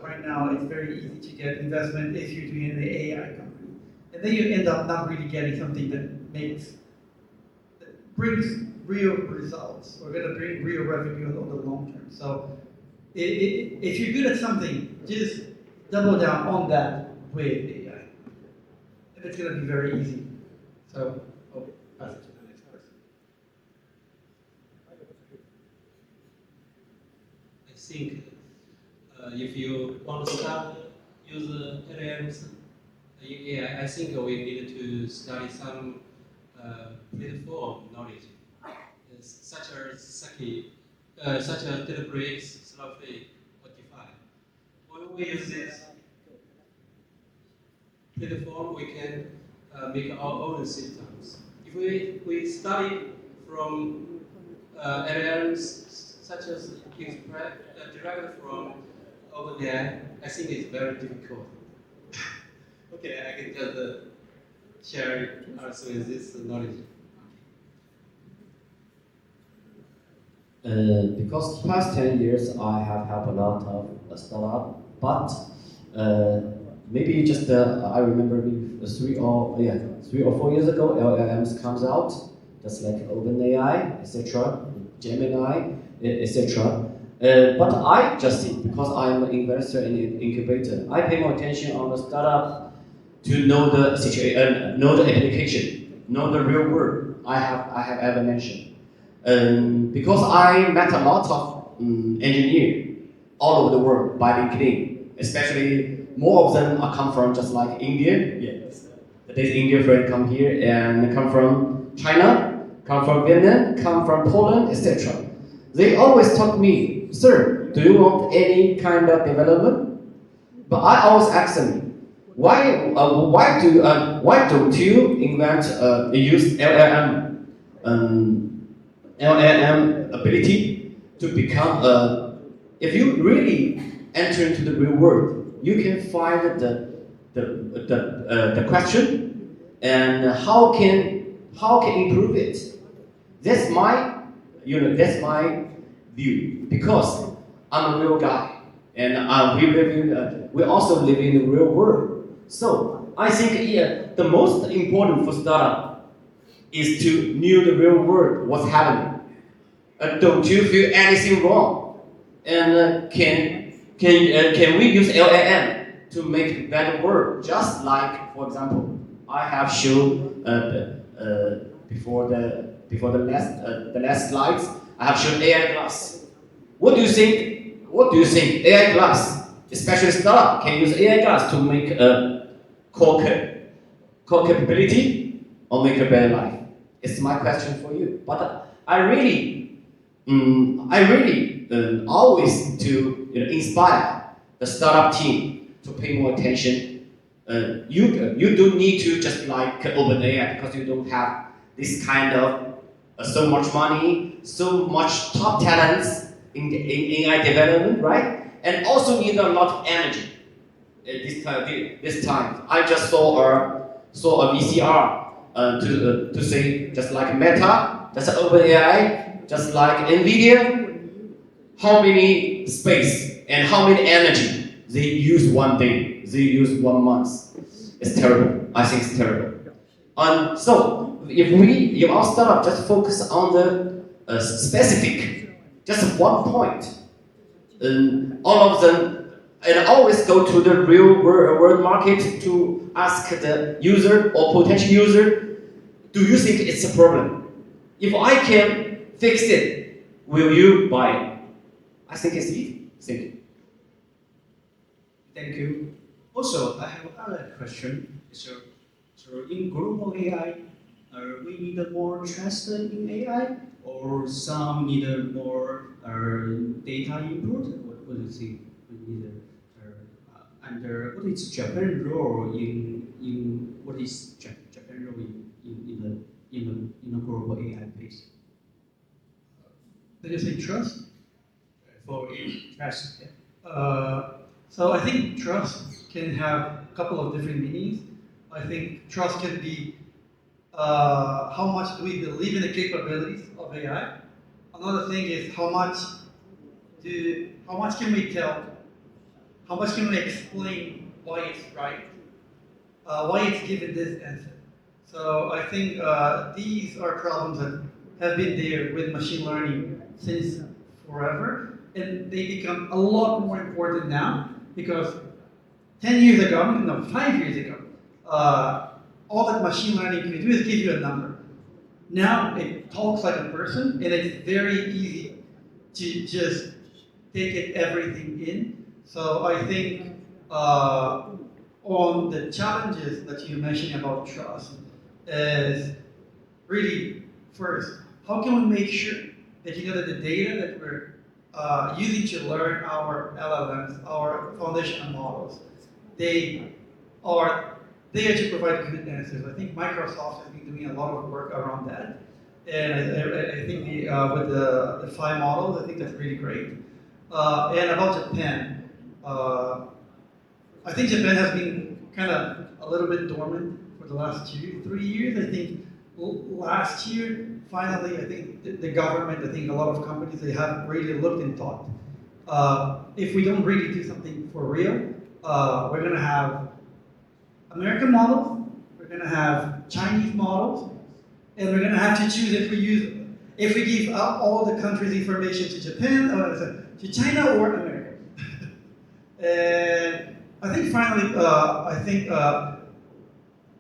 Right now, it's very easy to get investment if you're doing an AI company, and then you end up not really getting something that brings real results or going to bring real revenue on the long term. So, if you're good at something, just double down on that with AI, and it's going to be very easy. So, I'll pass it to the next person. I think if you want to start use LLMs in AI, I think we need to study some platform knowledge, such as Databricks, Snowflake, or DeFi. When we use this platform, we can make our own systems. If we study from LLMs such as Express directly from OpenAI, I think it's very difficult. Okay, I can just share also with this knowledge. Because the past 10 years I have helped a lot of startup, but maybe just I remember maybe 3 or 4 years ago, LLMs comes out, just like OpenAI, etc., Gemini, etc. But I just think, because I'm an investor in an incubator, I pay more attention on the startup to know the situation, know the application, know the real world I have ever mentioned. Because I met a lot of engineers all over the world by LinkedIn, especially more of them come from just like India. Yes, today's India friend come here and come from China, come from Vietnam, come from Poland, etc. They always taught me, sir, do you want any kind of development? But I always ask them, why don't you use LLM ability to become if you really enter into the real world, you can find the question and how can improve it. That's my view, because I'm a real guy and we also live in the real world. So I think the most important for startup is to know the real world, what's happening. Don't you feel anything wrong? And can we use LLM to make better world? Just like, for example, I have shown before the last slides, I have shown AI class. What do you think? AI class, especially startup, can use AI class to make a core capability or make a better life? It's my question for you. But I really always to inspire the startup team to pay more attention. You don't need to just like OpenAI because you don't have this kind of so much money, so much top talents in AI development, right? And also need a lot of energy. This time, I just saw a VCR to say just like Meta, just OpenAI, just like NVIDIA, how many space and how many energy they use one day, they use 1 month. It's terrible. I think it's terrible. So if our startup just focus on the specific, just one point, all of them, and always go to the real world market to ask the user or potential user, do you think it's a problem? If I can fix it, will you buy it? I think it's easy. Thank you. Thank you. Also, I have another question. So in global AI, we need more trust in AI, or some need more data input? What do you think? We need and what is Japan's role in what is Japan's role in the global AI space? Did you say trust? For trust. So I think trust can have a couple of different meanings. I think trust can be how much do we believe in the capabilities of AI. Another thing is how much can we tell how much can we explain why it's right, why it's given this answer? So I think these are problems that have been there with machine learning since forever, and they become a lot more important now because 10 years ago, no, 5 years ago, all that machine learning can do is give you a number. Now it talks like a person, and it's very easy to just take it everything in. So I think on the challenges that you mentioned about trust is really first, how can we make sure that you know that the data that we're using to learn our LLMs, our foundational models, they are there to provide good answers. I think Microsoft has been doing a lot of work around that. And I think with the 5 models, I think that's really great. And about Japan, I think Japan has been kind of a little bit dormant for the last 2-3 years. I think last year, finally, I think the government, I think a lot of companies, they have really looked and thought, if we don't really do something for real, we're going to have American models, we're going to have Chinese models, and we're going to have to choose if we give all the countries' information to Japan, or to China or America. And I think finally,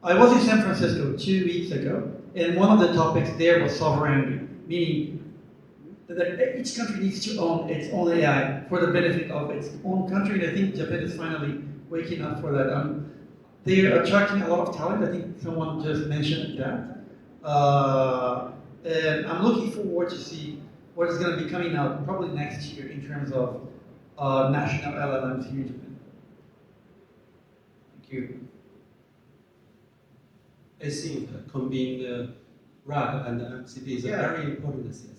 I was in San Francisco 2 weeks ago, and one of the topics there was sovereignty, meaning that each country needs to own its own AI for the benefit of its own country. And I think Japan is finally waking up for that. They are attracting a lot of talent. I think someone just mentioned that. And I'm looking forward to see what is going to be coming out probably next year in terms of national LLMs here in Japan. Thank you. I think combining RAG and MCP is a very important thing.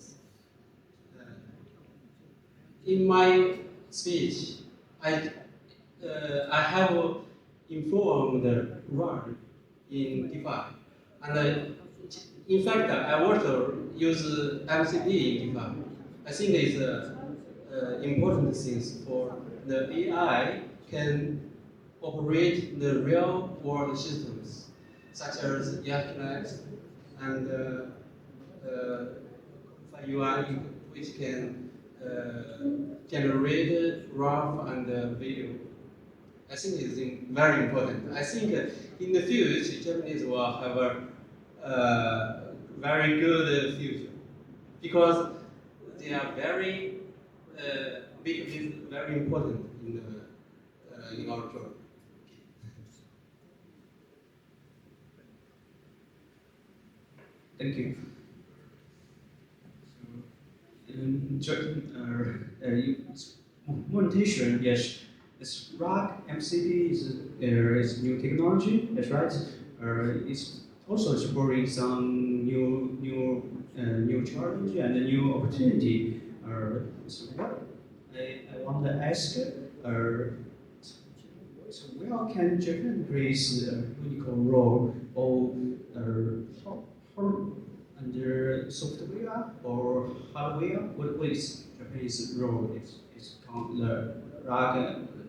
In my speech, I have informed RAG in DeFi, and in fact, I also use MCP in DeFi. I think it's important things for the AI can operate the real world systems, such as Yakinax and UI, which can generate RAW and video. I think it's very important. I think in the future, Japanese will have a very good future because they are very big, very important in our job. Thank you. Monetization, yes. It's RAG, MCP is new technology. That's right. It's also supporting some new challenge and a new opportunity. So what I want to ask, so where can Japan plays a critical role or under software or hardware? What is Japan's role? It's the RAG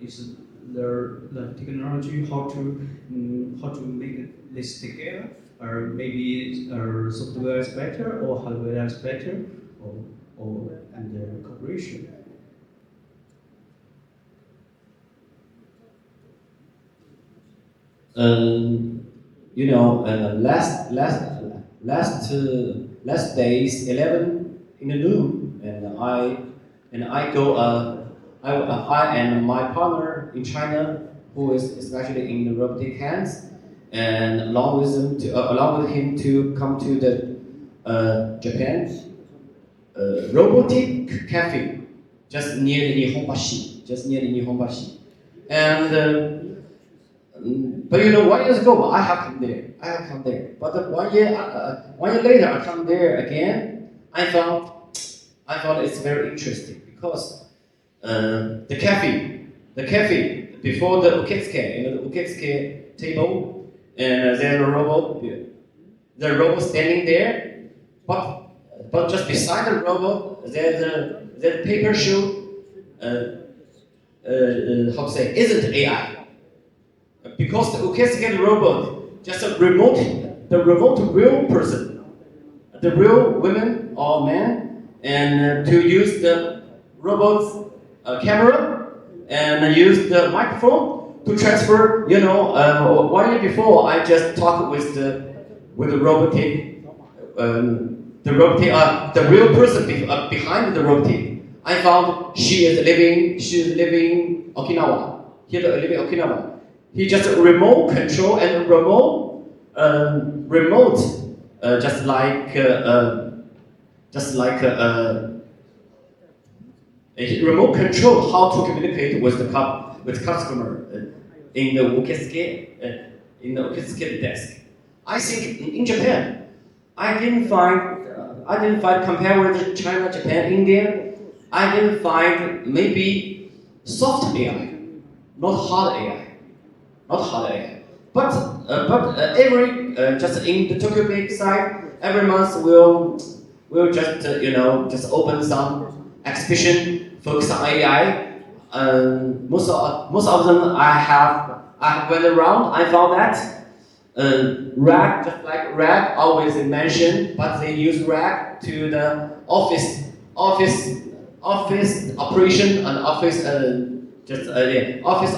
is the technology how to make this together, or maybe software is better or hardware is better, or under cooperation. Last day is 11 in the noon, and I and my partner in China, who is especially in the robotic hands, and along with him to come to the Japan robotic cafe just near the Nihonbashi, and but 1 year ago I have come there, but 1 year later I come there again. I found it's very interesting because the cafe before the uketsuke table, and there's the robot standing there, but just beside the robot there's a paper shoe how to say, isn't AI. Because the orchestrated robot just the remote real person, the real women or man, and to use the robot's camera and use the microphone to transfer. 1 year before I just talked with the robotic, the real person behind the robotic. I found she is living Okinawa. He living Okinawa. He just remote control and remote, just like remote control how to communicate with the customer in the orchestrated desk. I think in Japan, I didn't find compare with China, Japan, India. I didn't find maybe soft AI, not hard AI. Not hard AI. But every just in the Tokyo Big side, every month we'll just open some exhibition focused on AI. Most of them I went around. I found that RAG, just like RAG always mentioned, but they use RAG to the office operation and office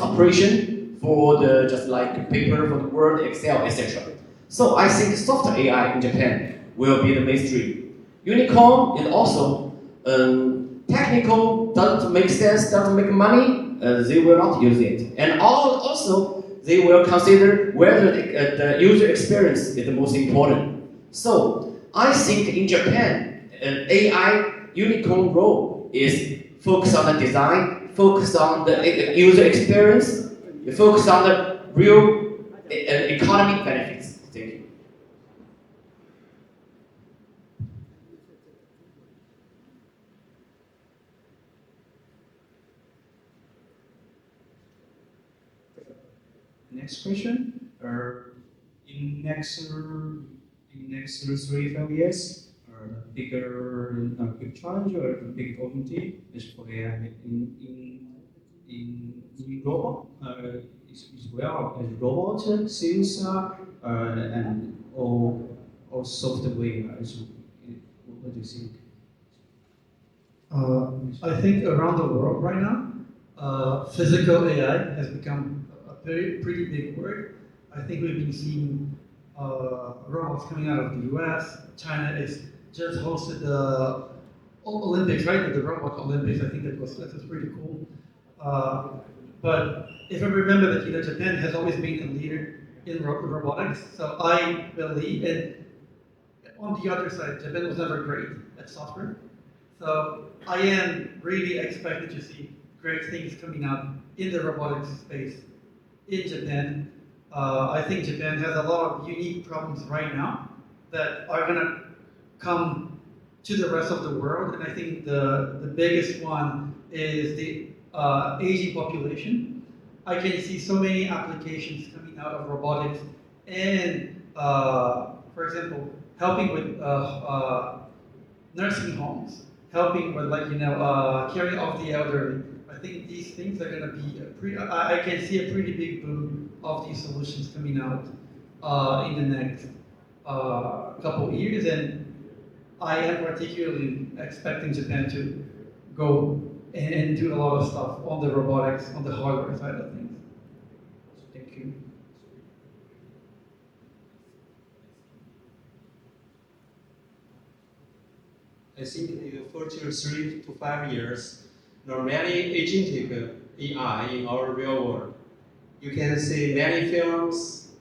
operation. For the just like paper, for the Word, Excel, etc. So I think soft AI in Japan will be the mainstream. Unicorn is also technical, doesn't make sense, doesn't make money. They will not use it, and also they will consider whether the user experience is the most important. So I think in Japan, AI unicorn role is focused on the design, focused on the user experience. You focus on the real economic benefits. Thank you. Next question. In next 3-5 years, big challenge or big opportunity is for AI in robot is well as robot sensor and or software. What do you think? I think around the world right now, physical AI has become a pretty big word. I think we've been seeing robots coming out of the US. China is just hosted the Olympics, right? The robot Olympics. I think that was pretty cool. But if I remember that Japan has always been a leader in robotics, so I believe, and on the other side, Japan was never great at software. So I am really expecting to see great things coming out in the robotics space in Japan. I think Japan has a lot of unique problems right now that are going to come to the rest of the world, and I think the biggest one is the aging population. I can see so many applications coming out of robotics and, for example, helping with nursing homes, helping with caring of the elderly. I think these things are going to be I can see a pretty big boom of these solutions coming out in the next couple of years, and I am particularly expecting Japan to go and do a lot of stuff on the robotics, on the hardware side of things. Thank you. I think in the future 3 to 5 years, there are many agentic AI in our real world. You can see many films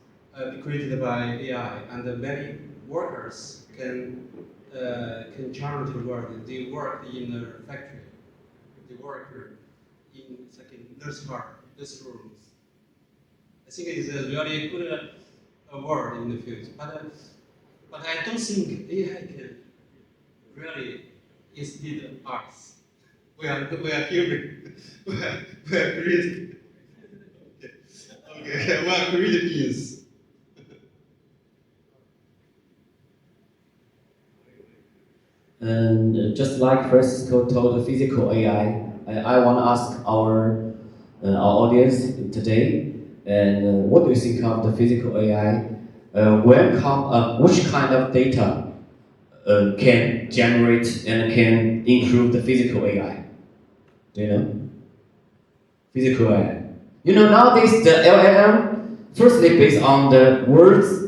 created by AI, and many workers can challenge the work. They work in a factory. They work in nurse rooms. I think it's a very good word in the future. But I don't think AI can really instead us. We are human. we are creative. Okay, we are creative beings. And just like Francisco told the physical AI, I want to ask our our audience today. And what do you think of the physical AI? Which kind of data can generate and can improve the physical AI? Do you know? Physical AI. You know, nowadays the LLM, firstly based on the words,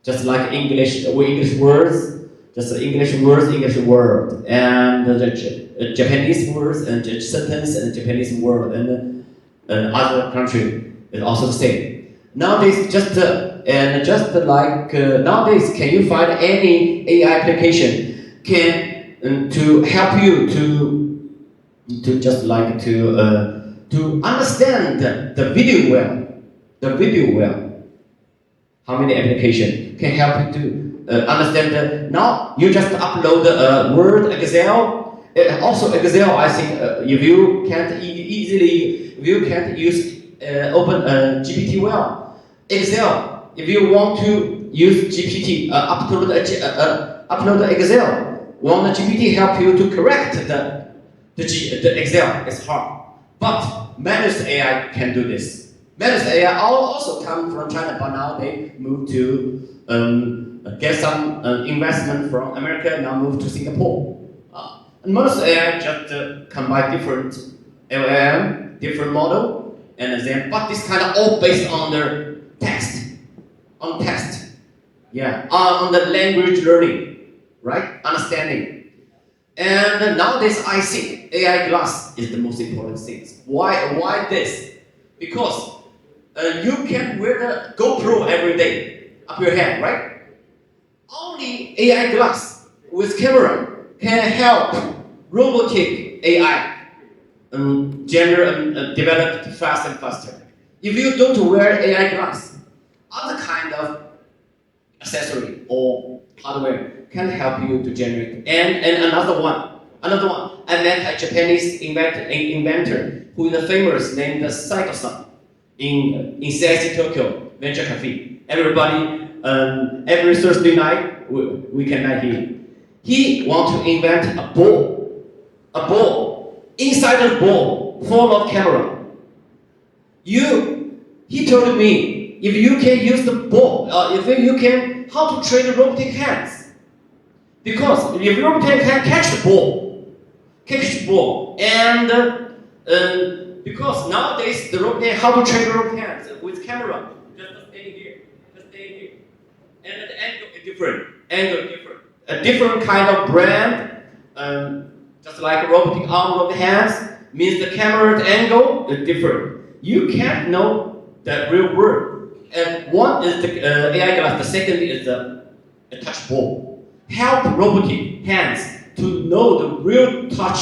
just like English words, just English words, English word, and the Japanese words and the sentence and Japanese word, and other country is also the same. Nowadays, nowadays, can you find any AI application to help you to understand the video well? The video well. How many applications can help you to understand now you just upload Word, Excel. Also Excel, I think if you can't use open GPT well, Excel, if you want to use GPT, upload Excel, want the GPT help you to correct the Excel, it's hard. But Manus AI can do this. Manus AI also come from China, but now they move to get some investment from America, now move to Singapore. And Manus AI just combine different LLM, different model, and then, but this kind of all based on the text, on the language learning, right? Understanding. And nowadays, I think AI glass is the most important thing. Why this? Because you can wear the GoPro every day up your head, right? Only AI glass with camera can help robotic AI develop fast and faster. If you don't wear AI glass, other kind of accessory or hardware can help you to generate. And another one. I met a Japanese inventor who is famous named Saito-san in CIC Tokyo Venture Cafe. Everybody, every Thursday night we can meet him. He wants to invent a ball. Inside the ball, full of camera. He told me, if you can use the ball, if you can, how to train the robotic hands. Because if robotic can catch the ball, and because nowadays the robotic, how to train the robotic hands with camera, just stay here, and the angle is different, a different kind of brand, just like robotic arm, robotic hands, means the camera angle is different. You can't know the real world. And one is the AI glass, the second is the touch ball. Help robotic hands to know the real touch,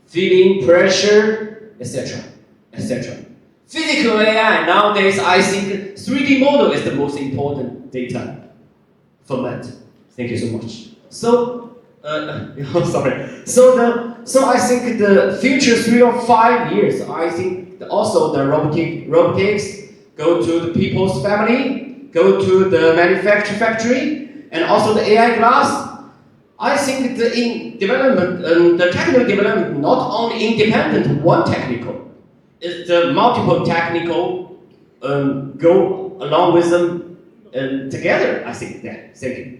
feeling, pressure, etc. Physical AI, nowadays I think 3D model is the most important data format. Thank you so much. So, sorry. So I think the future 3 or 5 years, I think also the robotics go to the people's family, go to the manufacturing factory, and also the AI glass. I think in development, the technical development, not only independent one technical, it's the multiple technical go along with them together. I think that. Thank you.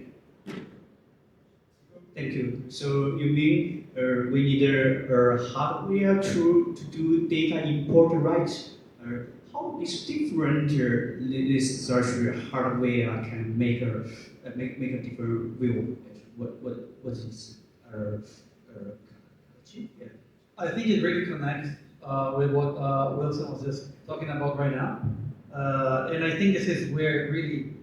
Thank you. So you mean we need a hardware to do data import, right? How is different this such hardware can make a different view? What is yeah. I think it really connects with what Wilson was just talking about right now, and I think this is where really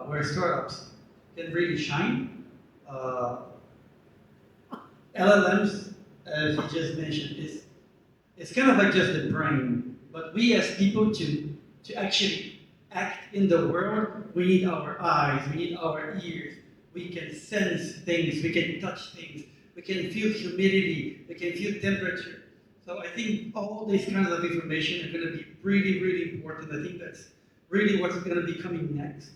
where startups can really shine. LLMs, as you just mentioned, it's kind of like just the brain, but we as people to actually act in the world, we need our eyes, we need our ears. We can sense things, we can touch things, we can feel humidity, we can feel temperature. So I think all these kinds of information are going to be really, really important. I think that's really what's going to be coming next.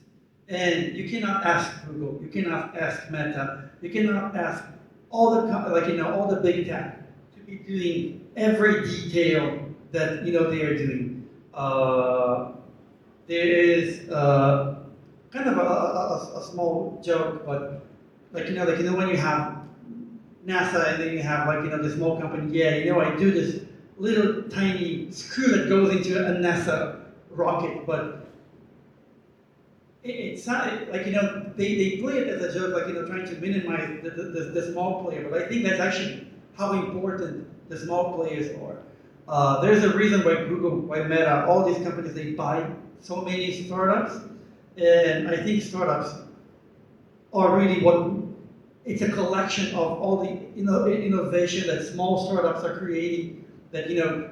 And you cannot ask Google, you cannot ask Meta, you cannot ask all the all the big tech to be doing every detail that they are doing. There is kind of a small joke, but when you have NASA and then you have the small company. Yeah, I do this little tiny screw that goes into a NASA rocket, but it's not they play it as a joke, trying to minimize the small player. But I think that's actually how important the small players are. There's a reason why Google, why Meta, all these companies, they buy so many startups, and I think startups are really it's a collection of all the innovation that small startups are creating that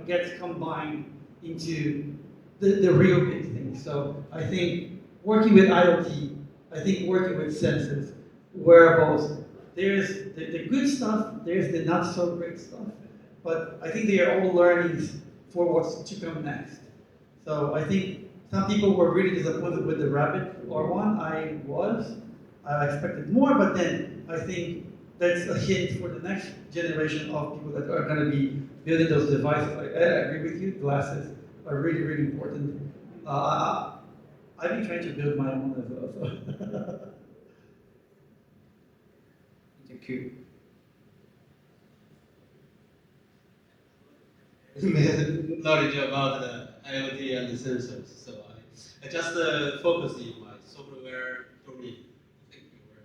gets combined into the real big thing. So I think working with IoT, I think working with sensors, wearables, there's the good stuff, there's the not so great stuff, but I think they are all learnings for what's to come next. So I think some people were really disappointed with the Rabbit R1. I expected more, but then I think that's a hint for the next generation of people that are going to be building those devices. I agree with you, glasses are really, really important. I've been trying to build my own as well. So. Thank you. Knowledge about the IoT and the sensors, so I just focus in my software domain. Thank you very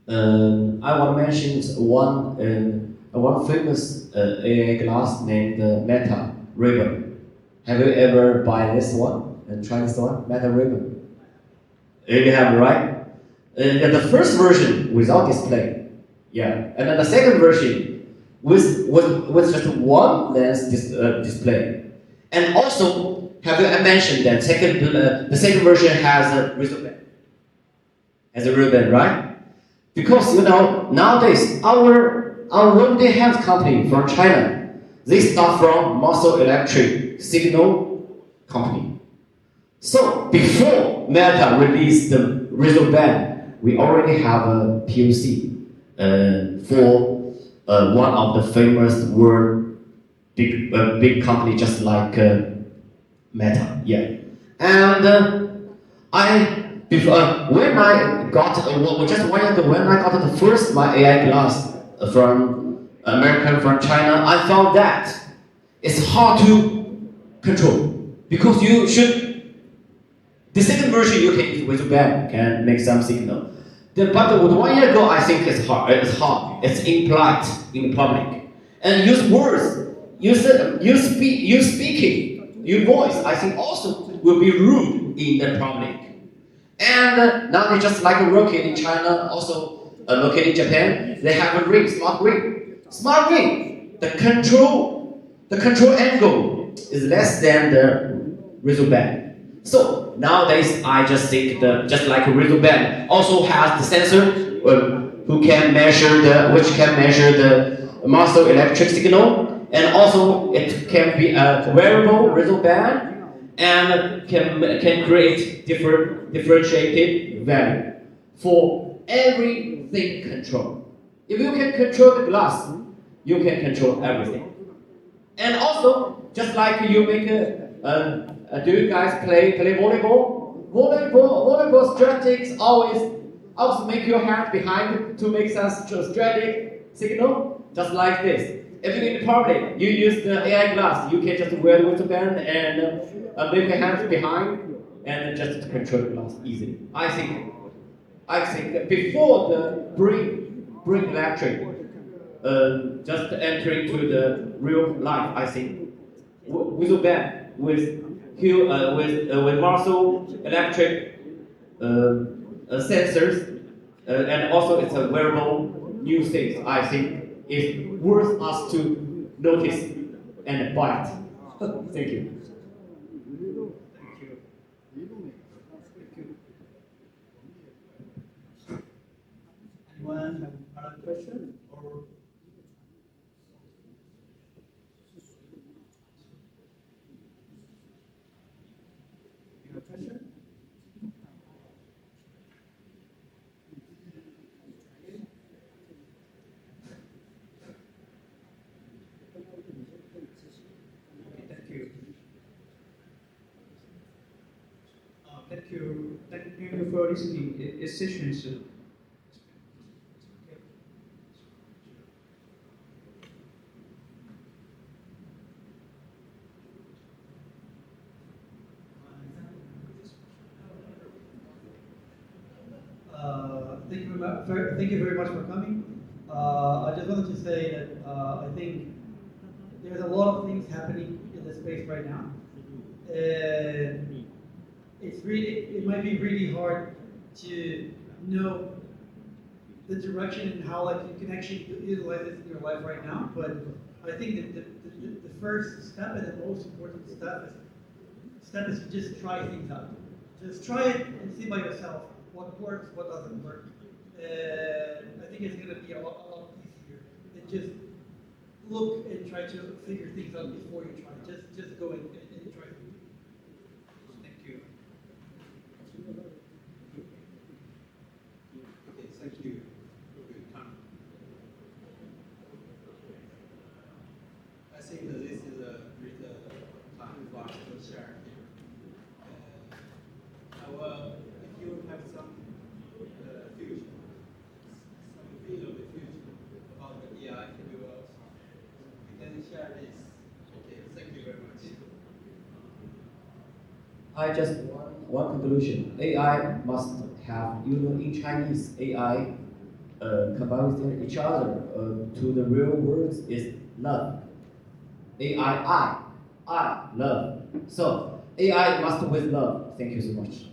much. I want to mention one famous AI glass named Meta Ray-Ban. Have you ever buy this one and try this one, Meta Ray-Ban? You have, right? The first version without display. Yeah, and then the second version with just one lens display. And also, have you mentioned that the second version has a wristband? Has a ribbon, right? Because nowadays when they have company from China, they start from muscle electric signal company. So before Meta released the wristband, we already have a POC. For one of the famous world big company just like Meta, yeah. And when I got just 1 year ago, when I got the first my AI glass from from China, I found that it's hard to control because you should. The second version you can use with band can make some signal. But 1 year ago, I think it's hard. It's impolite in public. And use words, you speaking, your voice, I think also will be rude in the public. And now they just like a rocket in China, also located in Japan. They have a ring, smart ring. Smart ring. The control angle is less than the wristband. So nowadays, I just think just like a wristband also has the sensor which can measure the muscle electric signal, and also it can be a wearable wristband and can create differentiated value for everything control. If you can control the glass, you can control everything. And also, just like you make do you guys play volleyball? Volleyball strategies always make your hand behind to make some strategic signal, just like this. If you're in public, you use the AI glass, you can just wear the wristband and make your hands behind and just control the glass easily. I think before the bring electric just entering to the real life, I think wristband with muscle electric sensors, and also it's a wearable new things. I think it's worth us to notice and buy it. Thank you. Anyone have another question or? You have a question? Thank you for listening. It's session soon. Thank you very much for coming. I just wanted to say that I think there's a lot of things happening in the space right now. And it might be really hard to know the direction and how you can actually utilize this in your life right now. But I think that the first step and the most important step is to just try things out. Just try it and see by yourself what works, what doesn't work. And I think it's going to be a lot easier than just look and try to figure things out before you try. Just go and try. Thank you. Okay, thank you for your time. I think that this is a great time for us to share here. If you have some future, some feel of the future about the AI, you can share this. Okay, thank you very much. I just one conclusion. AI must have, in Chinese, AI combined with each other to the real words is love. AI, I love. So AI must with love. Thank you so much.